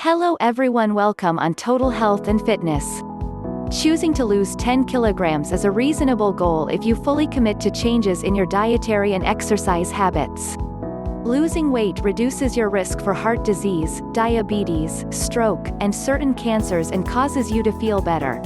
Hello everyone, welcome on Total Health and Fitness. Choosing to lose 10 kilograms is a reasonable goal if you fully commit to changes in your dietary and exercise habits. Losing weight reduces your risk for heart disease, diabetes, stroke, and certain cancers and causes you to feel better.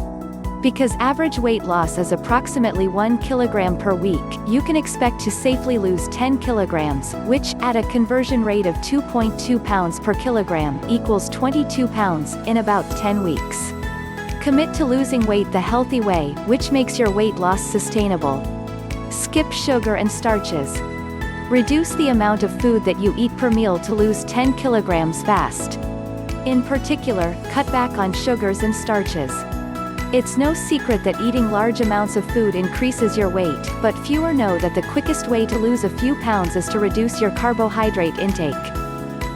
Because average weight loss is approximately 1 kilogram per week, you can expect to safely lose 10 kilograms, which, at a conversion rate of 2.2 pounds per kilogram, equals 22 pounds, in about 10 weeks. Commit to losing weight the healthy way, which makes your weight loss sustainable. Skip sugar and starches. Reduce the amount of food that you eat per meal to lose 10 kilograms fast. In particular, cut back on sugars and starches. It's no secret that eating large amounts of food increases your weight, but fewer know that the quickest way to lose a few pounds is to reduce your carbohydrate intake.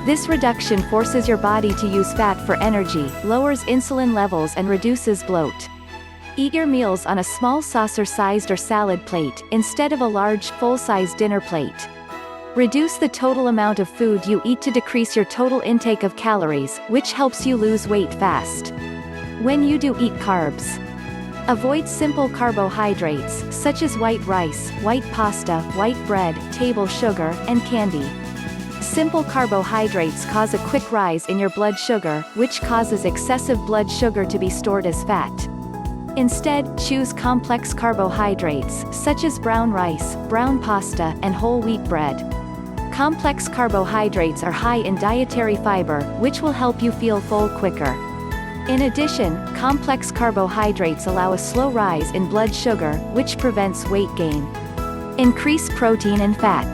This reduction forces your body to use fat for energy, lowers insulin levels and reduces bloat. Eat your meals on a small saucer-sized or salad plate, instead of a large, full-size dinner plate. Reduce the total amount of food you eat to decrease your total intake of calories, which helps you lose weight fast. When you do eat carbs, avoid simple carbohydrates, such as white rice, white pasta, white bread, table sugar, and candy. Simple carbohydrates cause a quick rise in your blood sugar, which causes excessive blood sugar to be stored as fat. Instead, choose complex carbohydrates, such as brown rice, brown pasta, and whole wheat bread. Complex carbohydrates are high in dietary fiber, which will help you feel full quicker. In addition, complex carbohydrates allow a slow rise in blood sugar, which prevents weight gain. Increase protein and fat.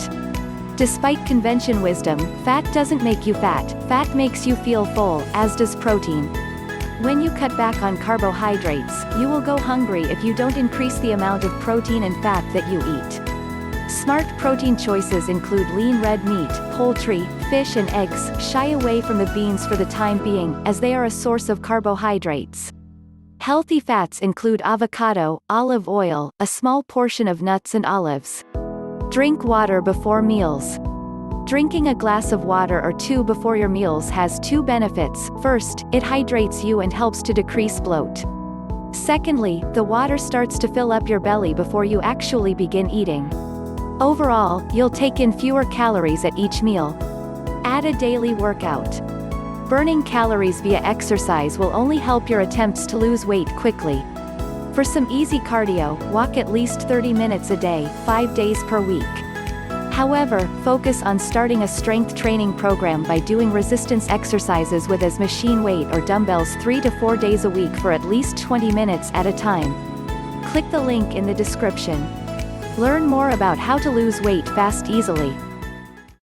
Despite convention wisdom, fat doesn't make you fat, fat makes you feel full, as does protein. When you cut back on carbohydrates, you will go hungry if you don't increase the amount of protein and fat that you eat. Smart protein choices include lean red meat, poultry, fish and eggs. Shy away from the beans for the time being, as they are a source of carbohydrates. Healthy fats include avocado, olive oil, a small portion of nuts and olives. Drink water before meals. Drinking a glass of water or two before your meals has two benefits. First, it hydrates you and helps to decrease bloat. Secondly, the water starts to fill up your belly before you actually begin eating. Overall, you'll take in fewer calories at each meal. Add a daily workout. Burning calories via exercise will only help your attempts to lose weight quickly. For some easy cardio, walk at least 30 minutes a day, 5 days per week. However, focus on starting a strength training program by doing resistance exercises with as machine weight or dumbbells 3 to 4 days a week for at least 20 minutes at a time. Click the link in the description. Learn more about how to lose weight fast easily.